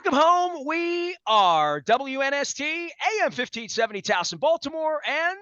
Welcome home. We are WNST, AM 1570, Towson, Baltimore, and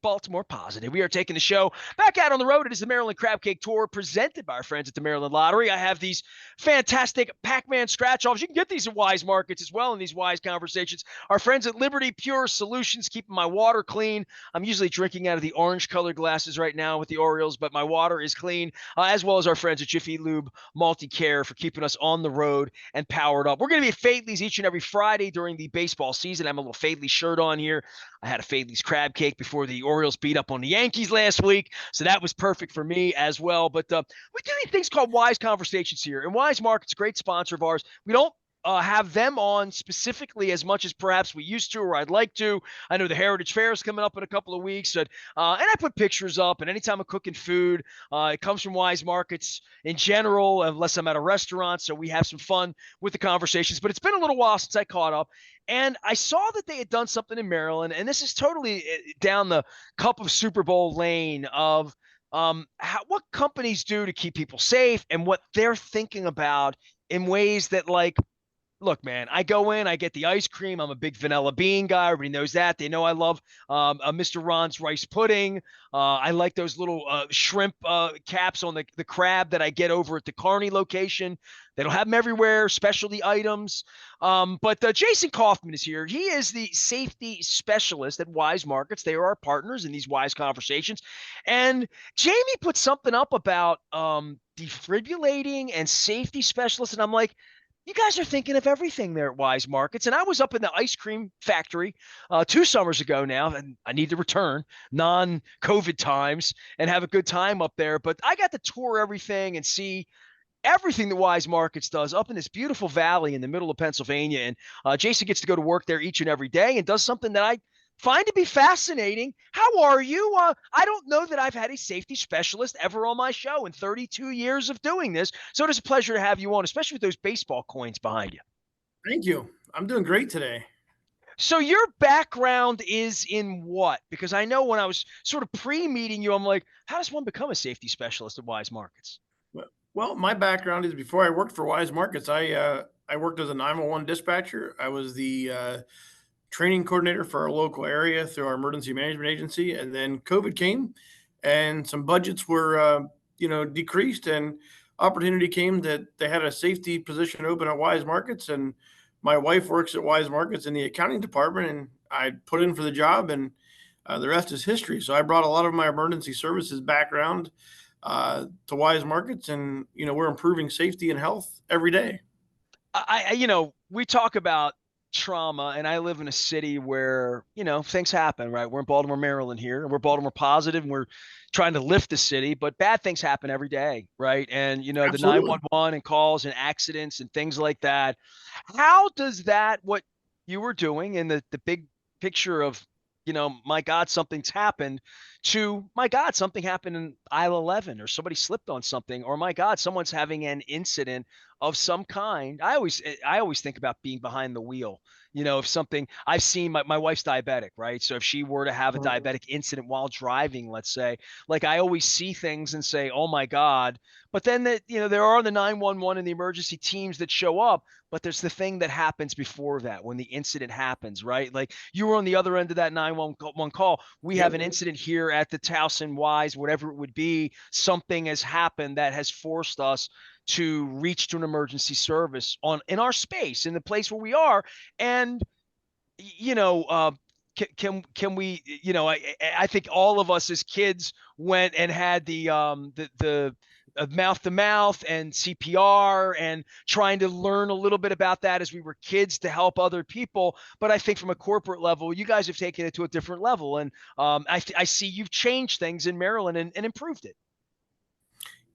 Baltimore Positive. We are taking the show back out on the road. It is the Maryland Crab Cake Tour presented by our friends at the Maryland Lottery. I have these fantastic Pac-Man scratch-offs. You can get these at Weis Markets as well in these Weis conversations. Our friends at Liberty Pure Solutions, keeping my water clean. I'm usually drinking out of the orange-colored glasses right now with the Orioles, but my water is clean, as well as our friends at Jiffy Lube Multi-Care for keeping us on the road and powered up. We're going to be at Fadley's each and every Friday during the baseball season. I have a little Fadley shirt on here. I had a Fadley's crab cake before the Orioles beat up on the Yankees last week, so that was perfect for me as well. But we do these things called Weis Conversations here, and Weis Markets, a great sponsor of ours. We don't have them on specifically as much as perhaps we used to or I'd like to. I know the Heritage Fair is coming up in a couple of weeks, and I put pictures up, and anytime I'm cooking food, it comes from Weis Markets in general, unless I'm at a restaurant, so we have some fun with the conversations. But it's been a little while since I caught up, and I saw that they had done something in Maryland, and this is totally down the cup of Super Bowl lane of what companies do to keep people safe and what they're thinking about in ways that, like, look, man, I go in, I get the ice cream. I'm a big vanilla bean guy. Everybody knows that. They know I love Mr. Ron's rice pudding. I like those little shrimp caps on the crab that I get over at the Kearney location. They don't have them everywhere, specialty items. But Jason Kaufman is here. He is the safety specialist at Weis Markets. They are our partners in these Weis conversations. And Jamie put something up about defibrillating and safety specialists. And I'm like, you guys are thinking of everything there at Weis Markets. And I was up in the ice cream factory 2 summers ago now, and I need to return non-COVID times and have a good time up there. But I got to tour everything and see everything that Weis Markets does up in this beautiful valley in the middle of Pennsylvania. And Jason gets to go to work there each and every day and does something that I find to be fascinating. How are you? I don't know that I've had a safety specialist ever on my show in 32 years of doing this. So it is a pleasure to have you on, especially with those baseball coins behind you. Thank you. I'm doing great today. So your background is in what? Because I know when I was sort of pre-meeting you, I'm like, how does one become a safety specialist at Weis Markets? Well, my background is before I worked for Weis Markets, I worked as a 911 dispatcher. I was the training coordinator for our local area through our emergency management agency, and then COVID came, and some budgets were decreased, and opportunity came that they had a safety position open at Weis Markets, and my wife works at Weis Markets in the accounting department, and I put in for the job, and the rest is history. So I brought a lot of my emergency services background to Weis Markets, and we're improving safety and health every day. We talk about trauma, and I live in a city where things happen, right? We're in Baltimore, Maryland here, and we're Baltimore positive, and we're trying to lift the city, but bad things happen every day, right? And the Absolutely. 911 and calls and accidents and things like that. How does that, what you were doing in the big picture of my God, something's happened, to my God, something happened in aisle 11, or somebody slipped on something, or my God, someone's having an incident of some kind. I always think about being behind the wheel. If something, I've seen, my wife's diabetic, right? So if she were to have a Mhm. diabetic incident while driving, let's say, like, I always see things and say, oh my God. But then there are the 911 and the emergency teams that show up, but there's the thing that happens before that when the incident happens, right? Like, you were on the other end of that 911 call. We have Yep. an incident here at the Towson Weis, whatever it would be. Something has happened that has forced us to reach to an emergency service in our space, in the place where we are. And can we, I think all of us as kids went and had the mouth to mouth and CPR, and trying to learn a little bit about that as we were kids to help other people. But I think from a corporate level, you guys have taken it to a different level. And I see you've changed things in Maryland and improved it.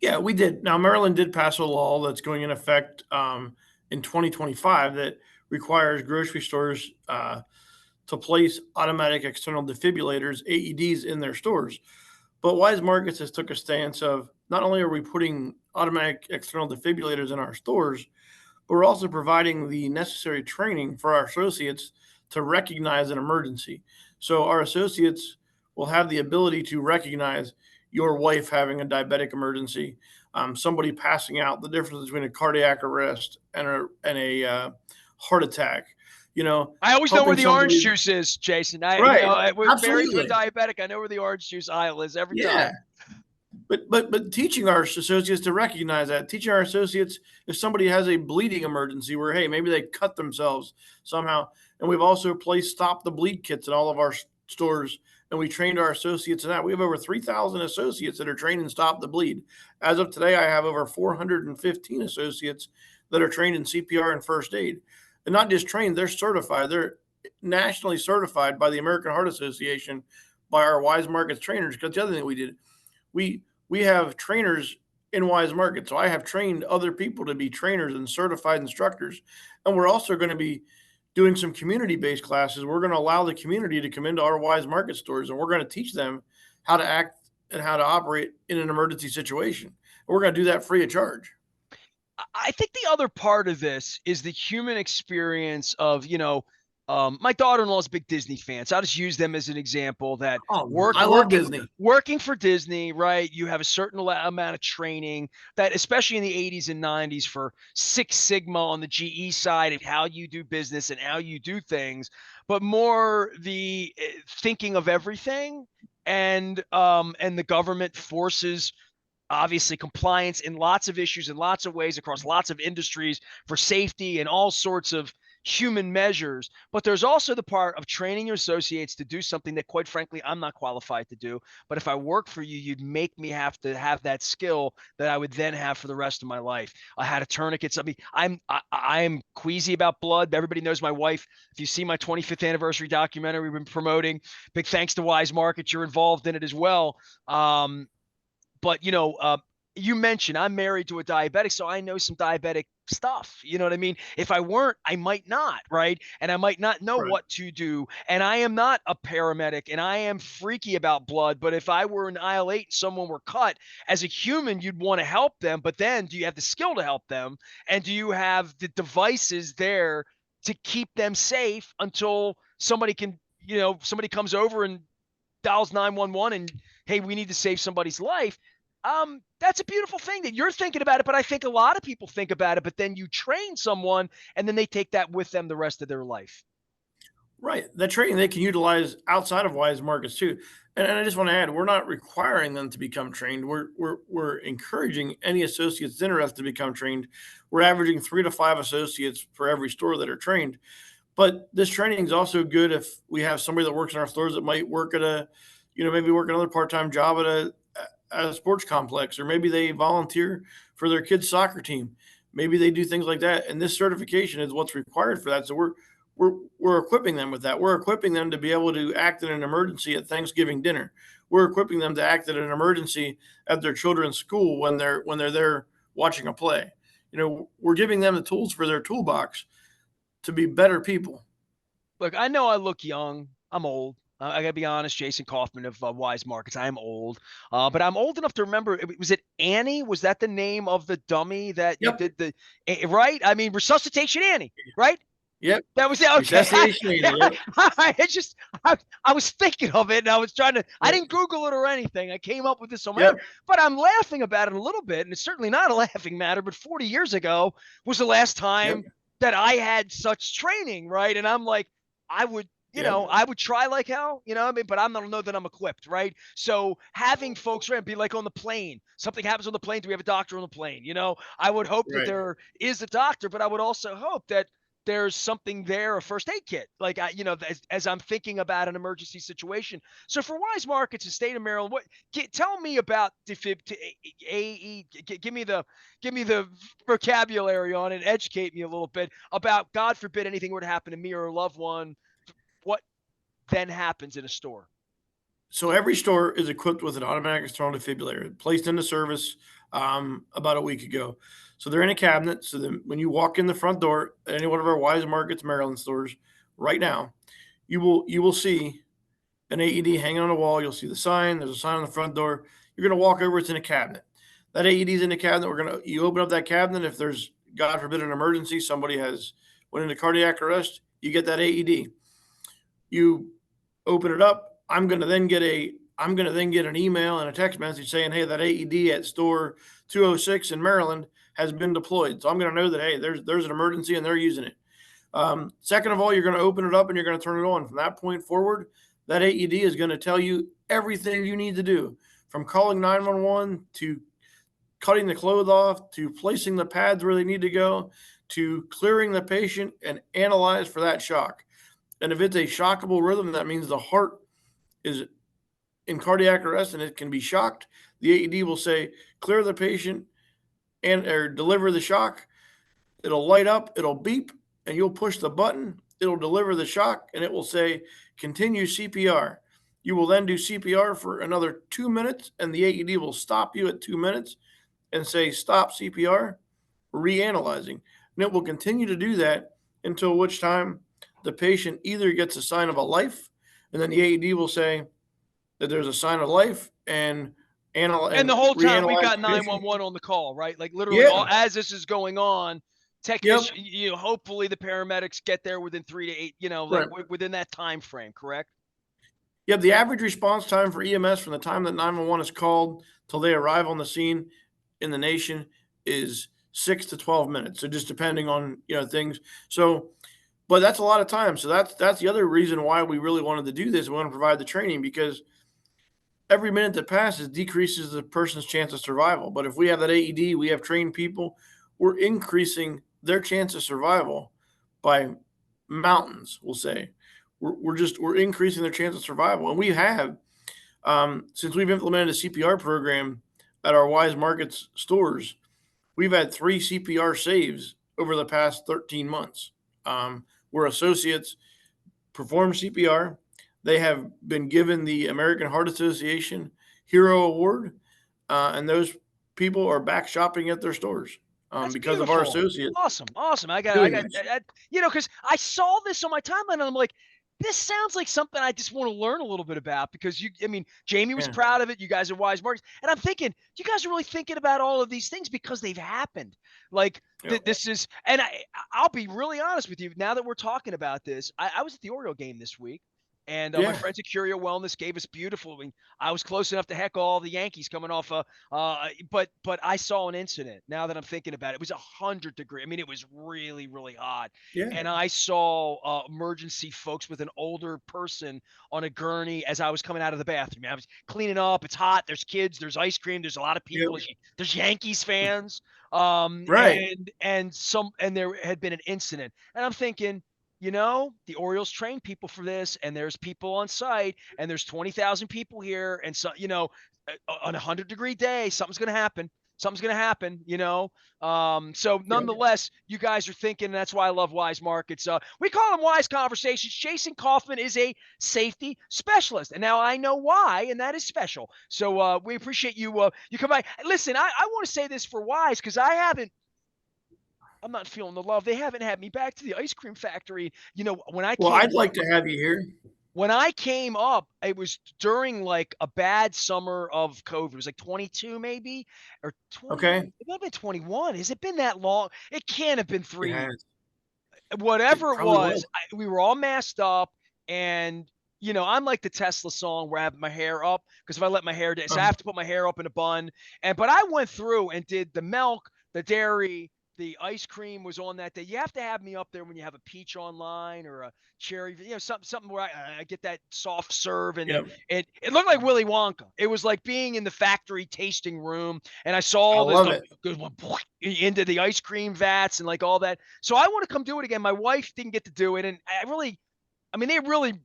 Yeah, we did. Now, Maryland did pass a law that's going in effect in 2025 that requires grocery stores to place automatic external defibrillators, AEDs, in their stores. But Weis Markets has took a stance of not only are we putting automatic external defibrillators in our stores, but we're also providing the necessary training for our associates to recognize an emergency. So our associates will have the ability to recognize your wife having a diabetic emergency, somebody passing out, the difference between a cardiac arrest and a heart attack, I always know where helping the orange somebody. juice is, Jason. Right. We're married to a Absolutely. diabetic. I know where the orange juice aisle is every Yeah. time. But teaching our associates to recognize that, teaching our associates if somebody has a bleeding emergency where, hey, maybe they cut themselves somehow. And we've also placed stop the bleed kits in all of our stores, and we trained our associates in that. We have over 3,000 associates that are trained in stop the bleed. As of today, I have over 415 associates that are trained in CPR and first aid. And not just trained, they're certified. They're nationally certified by the American Heart Association, by our Weis Markets trainers. Because the other thing we did, we have trainers in Weis Markets. So I have trained other people to be trainers and certified instructors. And we're also going to be doing some community-based classes. We're going to allow the community to come into our Weis Market stores, and we're going to teach them how to act and how to operate in an emergency situation. And we're going to do that free of charge. I think the other part of this is the human experience of, my daughter-in-law is a big Disney fan, so I'll just use them as an example. That I love Disney. working for Disney, right? You have a certain amount of training that, especially in the 80s and 90s, for Six Sigma on the GE side of how you do business and how you do things, but more the thinking of everything, and the government forces obviously compliance in lots of issues in lots of ways across lots of industries for safety and all sorts of human measures. But there's also the part of training your associates to do something that, quite frankly, I'm not qualified to do. But if I work for you, you'd make me have to have that skill that I would then have for the rest of my life. I had a tourniquet. Something I'm queasy about blood. Everybody knows my wife. If you see my 25th anniversary documentary we've been promoting, big thanks to Weis Markets, you're involved in it as well. But you mentioned I'm married to a diabetic, so I know some diabetic stuff. You know what I mean? If I weren't, I might not, right? And I might not know Right. what to do. And I am not a paramedic, and I am freaky about blood. But if I were in aisle 8 and someone were cut, as a human, you'd want to help them. But then, do you have the skill to help them? And do you have the devices there to keep them safe until somebody comes over and dials 911 and, hey, we need to save somebody's life. That's a beautiful thing that you're thinking about it, but I think a lot of people think about it, but then you train someone and then they take that with them the rest of their life. Right. That training they can utilize outside of Weis Markets too. And I just want to add, we're not requiring them to become trained. We're encouraging any associates interested to become trained. We're averaging 3 to 5 associates for every store that are trained. But this training is also good if we have somebody that works in our stores that might work at maybe work another part-time job at a sports complex, or maybe they volunteer for their kids' soccer team. Maybe they do things like that. And this certification is what's required for that. So we're equipping them with that. We're equipping them to be able to act in an emergency at Thanksgiving dinner. We're equipping them to act in an emergency at their children's school when they're there watching a play. We're giving them the tools for their toolbox to be better people. Look, I know I look young. I'm old. I gotta be honest, Jason Kaufman of Weis Markets. I am old, but I'm old enough to remember. Was it Annie? Was that the name of the dummy that you Yep. did right? I mean, Resuscitation Annie, right? Yep. That was it. Okay. Resuscitation Annie. Yep. I was thinking of it and I was trying to, I Yep. didn't Google it or anything. I came up with this on my own, Yep. but I'm laughing about it a little bit. And it's certainly not a laughing matter, but 40 years ago was the last time Yep. that I had such training. Right. And I'm like, I would, Yep. I would try like hell, I mean, but I'm not know that I'm equipped, right? So having folks be like on the plane, something happens on the plane. Do we have a doctor on the plane? I would hope that Right. there is a doctor, but I would also hope that there's something there, a first aid kit, like as I'm thinking about an emergency situation. So for Weis Markets, the state of Maryland, tell me about defib to AE. Give me the vocabulary on it. Educate me a little bit about, God forbid anything were to happen to me or a loved one. What then happens in a store? So every store is equipped with an automatic external defibrillator placed into service about a week ago. So they're in a cabinet. So then when you walk in the front door at any one of our Weis Markets Maryland stores right now, you will see an AED hanging on the wall. You'll see the sign. There's a sign on the front door. You're going to walk over. It's in a cabinet. That AED is in the cabinet. You open up that cabinet. If there's, God forbid, an emergency, somebody has went into cardiac arrest, you get that AED. You open it up. I'm going to then get an email and a text message saying, hey, that AED at store 206 in Maryland has been deployed. So I'm going to know that, hey, there's an emergency and they're using it. Second of all, you're going to open it up and you're going to turn it on. From that point forward, that AED is going to tell you everything you need to do, from calling 911 to cutting the clothes off to placing the pads where they need to go to clearing the patient and analyze for that shock. And if it's a shockable rhythm, that means the heart is in cardiac arrest and it can be shocked. The AED will say, clear the patient and or deliver the shock. It'll light up, it'll beep, and you'll push the button. It'll deliver the shock and it will say, continue CPR. You will then do CPR for another 2 minutes, and the AED will stop you at 2 minutes and say, stop CPR, reanalyzing. And it will continue to do that until which time the patient either gets a sign of a life, and then the AED will say that there's a sign of life and And the whole time we've reanalyze got the patient. 911 on the call, right? Like literally Yeah. as this is going on, Yep. technician, hopefully the paramedics get there within 3 to 8, like Right. within that time frame, correct? Yep. The average response time for EMS from the time that 911 is called till they arrive on the scene in the nation is 6 to 12 minutes. So just depending on, things. So, but that's a lot of time. So that's the other reason why we really wanted to do this. We want to provide the training because every minute that passes decreases the person's chance of survival. But if we have that AED, we have trained people, we're increasing their chance of survival by mountains, we'll say. We're increasing their chance of survival. And we have, since we've implemented a CPR program at our Weis Markets stores, we've had 3 CPR saves over the past 13 months. Where associates perform CPR. They have been given the American Heart Association Hero Award, and those people are back shopping at their stores That's because of our beautiful. associates Awesome. doing this. Because I saw this on my timeline and I'm like, this sounds like something I just want to learn a little bit about because Jamie was Yeah. proud of it. You guys are Wise Markets. And I'm thinking, you guys are really thinking about all of these things because they've happened. Like Yep. this is, and I'll be really honest with you. Now that we're talking about this, I was at the Oriole game this week. And my Yeah. friends at Curio Wellness gave us beautiful. I was close enough to heckle all the Yankees coming off. But I saw an incident. Now that I'm thinking about it, it was 100 degrees. I mean, it was really, really hot. Yeah. And I saw emergency folks with an older person on a gurney as I was coming out of the bathroom. I was cleaning up. It's hot. There's kids. There's ice cream. There's a lot of people. Yep. There's Yankees fans. Right. And there had been an incident. And I'm thinking, the Orioles train people for this, and there's people on site, and there's 20,000 people here, and so on a 100-degree day, something's going to happen. Something's going to happen, So Yep. nonetheless, you guys are thinking, and that's why I love Wise Markets. We call them Wise Conversations. Jason Kaufman is a safety specialist, and now I know why, and that is special. So we appreciate you. You come by. Listen, I want to say this for Wise because I'm not feeling the love. They haven't had me back to the ice cream factory. When I Well, came I'd like to have you here. when I came up, it was during like a bad summer of COVID. It was like 22 maybe or 20. Okay. It might have been 21. Has it been that long? It can't have been It 3 years. has. It Whatever it probably was. was, we were all masked up and I'm like the Tesla song where I have my hair up because if I let my hair down, so I have to put my hair up in a bun. But I went through and did the milk, the dairy, the ice cream was on that day. You have to have me up there when you have a peach online or a cherry, something where I get that soft serve and Yep. it looked like Willy Wonka. It was like being in the factory tasting room, and I saw I all this love stuff it. go into the ice cream vats and like all that. So I want to come do it again. My wife didn't get to do it, and they really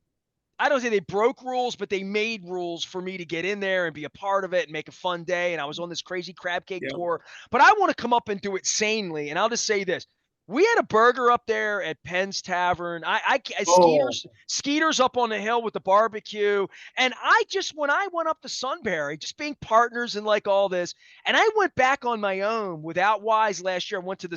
I don't say they broke rules, but they made rules for me to get in there and be a part of it and make a fun day. And I was on this crazy crab cake Yep. tour, but I want to come up and do it sanely. And I'll just say this. We had a burger up there at Penn's Tavern. Oh, Skeeters up on the hill with the barbecue. And when I went up to Sunbury, just being partners and like all this, and I went back on my own without Wise last year. I went to the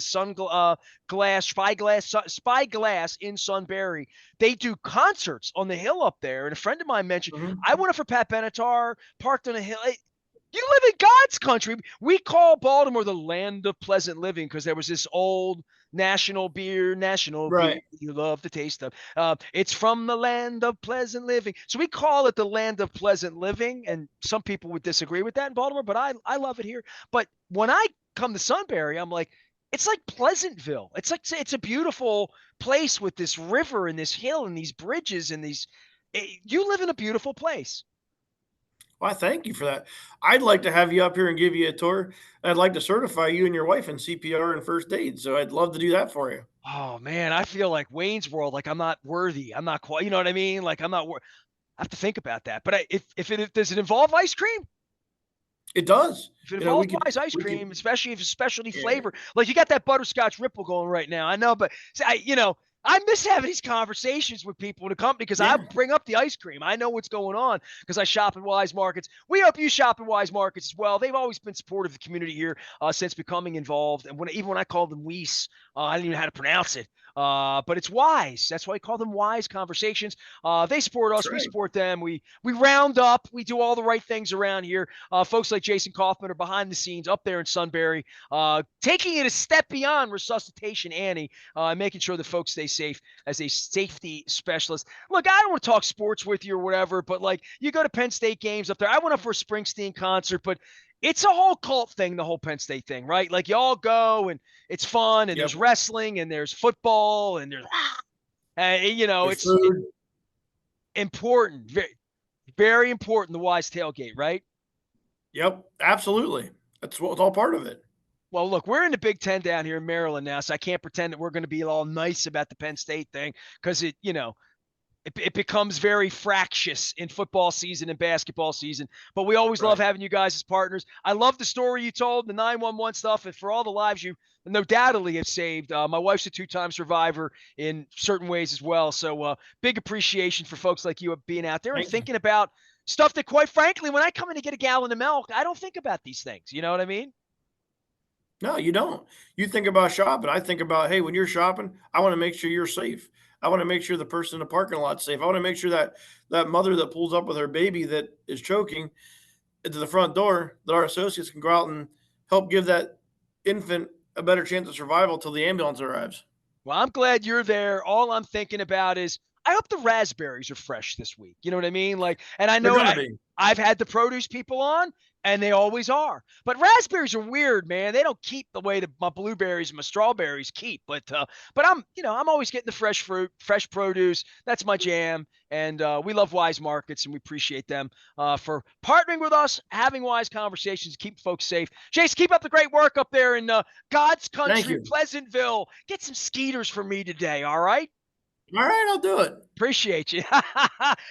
Spyglass in Sunbury. They do concerts on the hill up there. And a friend of mine mentioned, mhm. I went up for Pat Benatar, parked on a hill. You live in God's country. We call Baltimore the land of pleasant living because there was this old national beer. Right. You love the taste of. It's from the land of pleasant living. So we call it the land of pleasant living. And some people would disagree with that in Baltimore, but I love it here. But when I come to Sunbury, I'm like, it's like Pleasantville. It's a beautiful place with this river and this hill and these bridges and you live in a beautiful place. Well, I thank you for that. I'd like to have you up here and give you a tour. I'd like to certify you and your wife in CPR and first aid, so I'd love to do that for you. Oh man, I feel like Wayne's World, like I'm not worthy. I'm not quite, you know what I mean? Like I'm not I have to think about that. But does it involve ice cream? It does. If it You know, involves Wise ice we cream, could especially if it's specialty yeah. flavor, like you got that butterscotch ripple going right now. I know, but see, I miss having these conversations with people in the company because I Yeah, bring up the ice cream. I know what's going on because I shop at Wise Markets. We hope you shop at Wise Markets as well. They've always been supportive of the community here since becoming involved. And even when I called them Weiss, I didn't even know how to pronounce it. But it's Wise. That's why I call them Wise Conversations. They support that's us. We right. support them. We round up. We do all the right things around here. Folks like Jason Kaufman are behind the scenes up there in Sunbury, taking it a step beyond resuscitation Annie, making sure the folks stay safe as a safety specialist. Look, I don't want to talk sports with you or whatever, but like you go to Penn State games up there. I went up for a Springsteen concert, but it's a whole cult thing, the whole Penn State thing, right? Like you all go and it's fun and there's Yep. wrestling and there's football and There's it's food. important, very, very important, the Wise tailgate, right? Yep, absolutely. That's what it's all part of it. Well, look, we're in the Big Ten down here in Maryland now, so I can't pretend that we're going to be all nice about the Penn State thing because it becomes very fractious in football season and basketball season. But we always love Right. having you guys as partners. I love the story you told, the 911 stuff, and for all the lives you no doubtedly have saved. My wife's a two-time survivor in certain ways as well. So big appreciation for folks like you being out there and Thank you. thinking about stuff that, quite frankly, when I come in to get a gallon of milk, I don't think about these things. You know what I mean? No, you don't. You think about shopping. I think about, hey, when you're shopping, I want to make sure you're safe. I want to make sure the person in the parking lot's safe. I want to make sure that that mother that pulls up with her baby that is choking into the front door, that our associates can go out and help give that infant a better chance of survival till the ambulance arrives. Well, I'm glad you're there. All I'm thinking about is I hope the raspberries are fresh this week. You know what I mean? Like, and I They're know going to be. I've had the produce people on, and they always are. But raspberries are weird, man. They don't keep the way that my blueberries and my strawberries keep. But I'm always getting the fresh fruit, fresh produce. That's my jam. And we love Wise Markets, and we appreciate them for partnering with us, having wise conversations, keep folks safe. Jason, keep up the great work up there in God's Thank country, you. Pleasantville. Get some skeeters for me today, all right? All right, I'll do it. Appreciate you.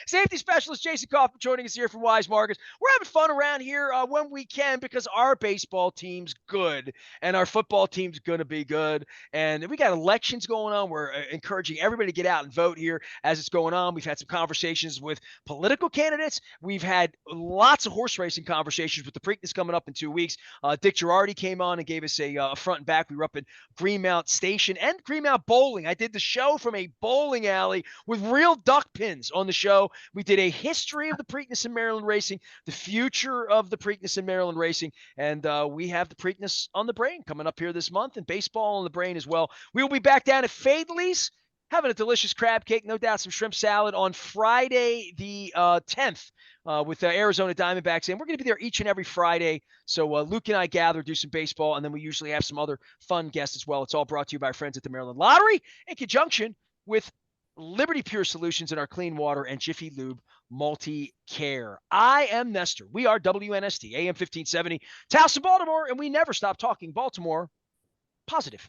Safety specialist Jason Kaufman joining us here from Wise Markets. We're having fun around here when we can because our baseball team's good and our football team's going to be good. And we got elections going on. We're encouraging everybody to get out and vote here as it's going on. We've had some conversations with political candidates. We've had lots of horse racing conversations with the Preakness coming up in 2 weeks. Dick Girardi came on and gave us a front and back. We were up at Greenmount Station and Greenmount Bowling. I did the show from a bowling alley with real duck pins on the show. We did a history of the Preakness in Maryland racing, the future of the Preakness in Maryland racing, and we have the Preakness on the brain coming up here this month and baseball on the brain as well. We will be back down at Fadley's having a delicious crab cake, no doubt some shrimp salad on Friday the 10th with the Arizona Diamondbacks. And we're going to be there each and every Friday. So Luke and I gather, do some baseball, and then we usually have some other fun guests as well. It's all brought to you by our friends at the Maryland Lottery in conjunction with Liberty Pure Solutions in our clean water and Jiffy Lube multi-care. I am Nestor. We are WNST, AM 1570, Towson, Baltimore, and we never stop talking Baltimore positive.